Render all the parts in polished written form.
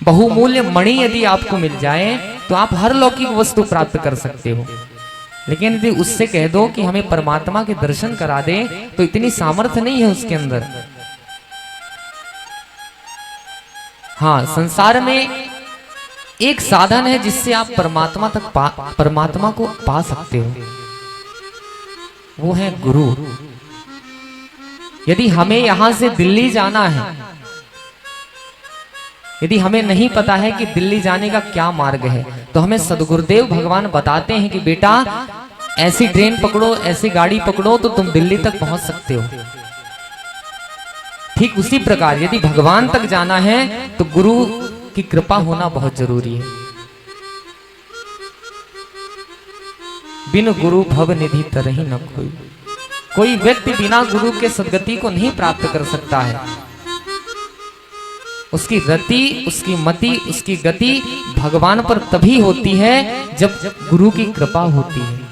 बहुमूल्य मणि यदि आपको मिल जाए तो आप हर लौकिक वस्तु प्राप्त कर सकते हो, लेकिन यदि उससे कह दो कि हमें परमात्मा के दर्शन करा दे तो इतनी सामर्थ्य नहीं है उसके अंदर। हाँ, संसार में एक साधन है जिससे आप परमात्मा को पा सकते हो, वो है गुरु। यदि हमें यहां से दिल्ली जाना है, यदि हमें नहीं पता है कि दिल्ली जाने का क्या मार्ग है, तो हमें सद्गुरुदेव भगवान बताते हैं कि बेटा ऐसी ट्रेन पकड़ो, ऐसी गाड़ी पकड़ो तो तुम दिल्ली तक पहुंच सकते हो। ठीक उसी प्रकार यदि भगवान तक जाना है तो गुरु की कृपा होना बहुत जरूरी है। बिन गुरु भव निधि तरहि न कोई। कोई व्यक्ति बिना गुरु के सद्गति को नहीं प्राप्त कर सकता है। उसकी रति, उसकी मति, उसकी गति भगवान पर तभी होती है जब गुरु की कृपा होती है।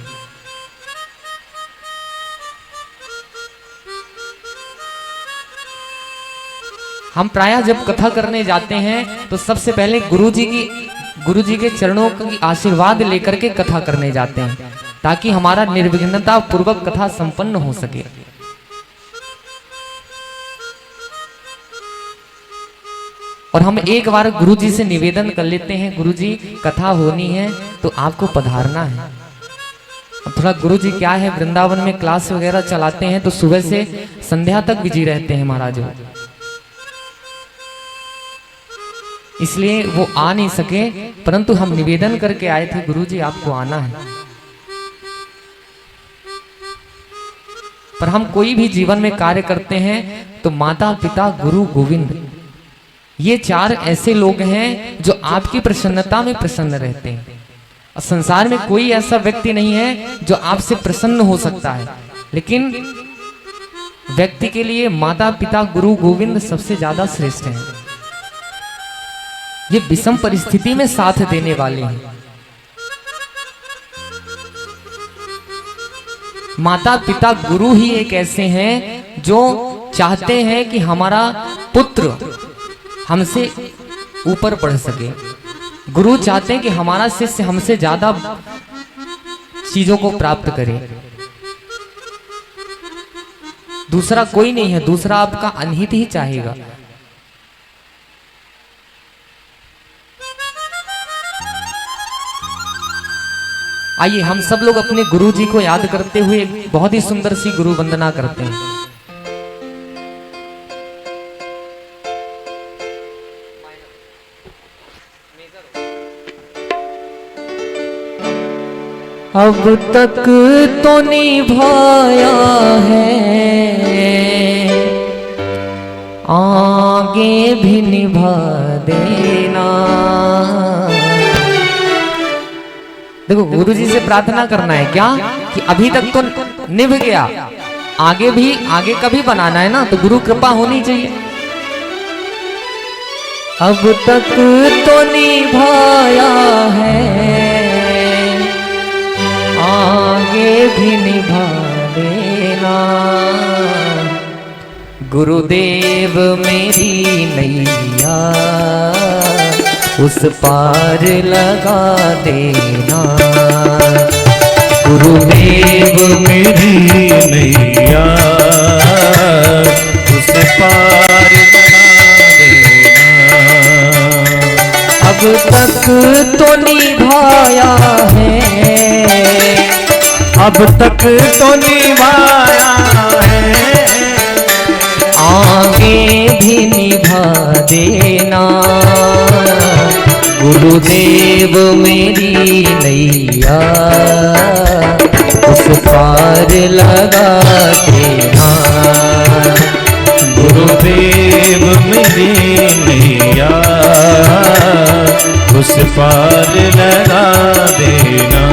हम प्रायः जब कथा करने जाते हैं तो सबसे पहले गुरु जी के चरणों की आशीर्वाद लेकर के कथा करने जाते हैं, ताकि हमारा निर्विघ्नता पूर्वक कथा संपन्न हो सके। और हम एक बार गुरु जी से निवेदन कर लेते हैं, गुरु जी कथा होनी है तो आपको पधारना है। अब थोड़ा गुरु जी क्या है, वृंदावन में क्लास वगैरह चलाते हैं तो सुबह से संध्या तक बिजी रहते हैं महाराज, इसलिए वो आ नहीं सके। परंतु हम निवेदन करके आए थे, गुरु जी आपको आना है। पर हम कोई भी जीवन में कार्य करते हैं तो माता पिता गुरु गोविंद, ये चार ऐसे लोग हैं जो आपकी प्रसन्नता में प्रसन्न रहते हैं। और संसार में कोई ऐसा व्यक्ति नहीं है जो आपसे प्रसन्न हो सकता है, लेकिन व्यक्ति के लिए माता पिता गुरु गोविंद सबसे ज्यादा श्रेष्ठ हैं। ये विषम परिस्थिति में साथ देने वाले हैं। माता पिता गुरु ही एक ऐसे हैं जो चाहते हैं कि हमारा पुत्र हमसे ऊपर बढ़ सके। गुरु चाहते हैं कि हमारा शिष्य हमसे ज्यादा चीजों को प्राप्त करे। दूसरा कोई नहीं है, दूसरा आपका अनहित ही चाहेगा। आइए हम सब लोग अपने गुरु जी को याद करते हुए बहुत ही सुंदर सी गुरु वंदना करते हैं। अब तक तो निभाया है, आगे भी निभा देना। देखो गुरु जी से प्रार्थना करना है क्या कि अभी तक तो निभ गया, आगे का भी बनाना है ना, तो गुरु कृपा होनी चाहिए। अब तक तो निभाया है, आगे भी निभा देना। गुरुदेव मेरी नैया उस पार लगा देना। गुरुदेव मेरी नैया उस पार लगा देना। अब तक तो निभाया है, अब तक तो निभाया है, आगे भी निभा देना। गुरुदेव मेरी नैया उस पार लगा देना। गुरुदेव मेरी नैया उस पार लगा देना।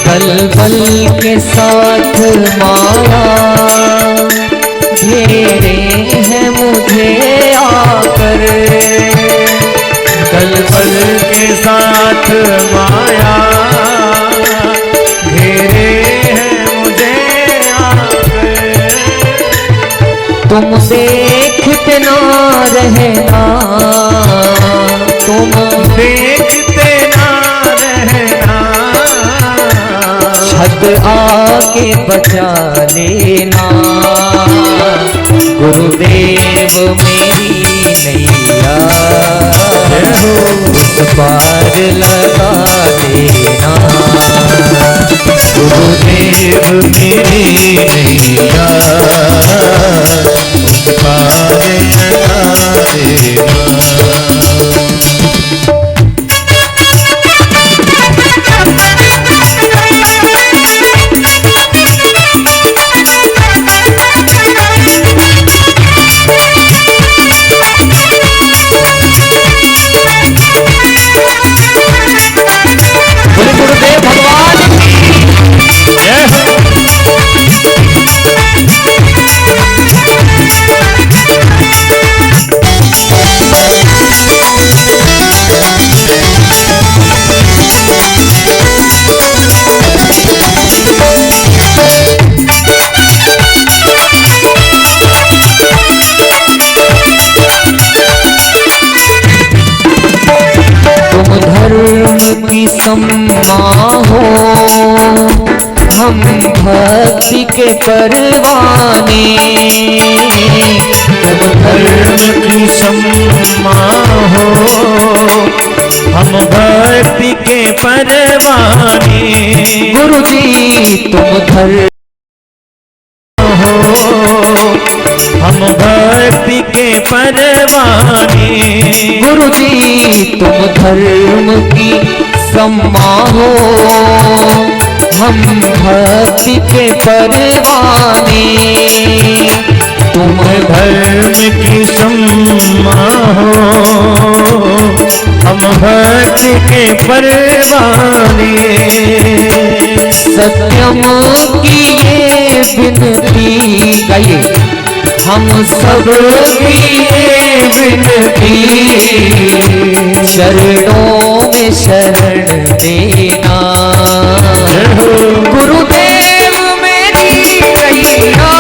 पल पल के साथ माया घेरे हैं मुझे आकर, पल पल के साथ माया घेरे हैं मुझे आकर। तुम देखते देखते ना रहना तुम, देखते ना रहना, छत आके बचा लेना। गुरुदेव मेरी नैया उस पार लगा देना। गुरुदेव मेरी नैया उस पार लगा देना। गुरुदेव भगवान की जय हो। तुम धर्म की सम्मा हो, हम भक्ति के परवाने। तुम धर्म की सम्मा हो, हम भक्ति के परवाने। गुरु जी तुम धर्म हो, हम भक्ति के परवाने। गुरु जी तुम धर्म की सम्मा हो, हम भक्ति के परवाने। तुम धर्म की सम्मा हो, हम भक्ति के परवाने। सत्यम की ये विनती गाइए, हम सब की ये विनती, चरणों में शरण देना। गुरुदेव मेरी नैया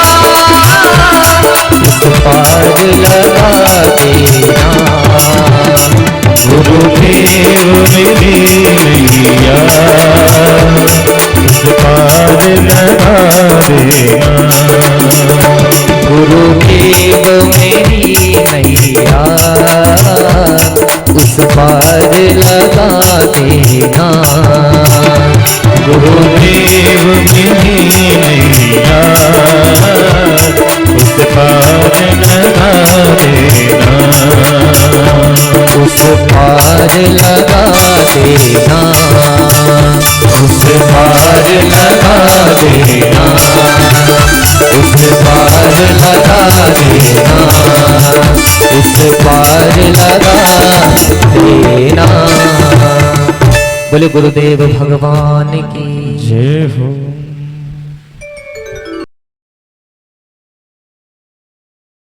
उस पार लगा देना। गुरुदेव मेरी नैया उस पार लगा देना। गुरुदेव मेरी नैया उस पार लगा देना। गुरुदेव मेरी नैया उस पार लगा देना। उस पार लगा देना। उस पार लगा देना। उस पार लगा देना। उस पार लगा देना। बोले गुरुदेव भगवान की जय हो।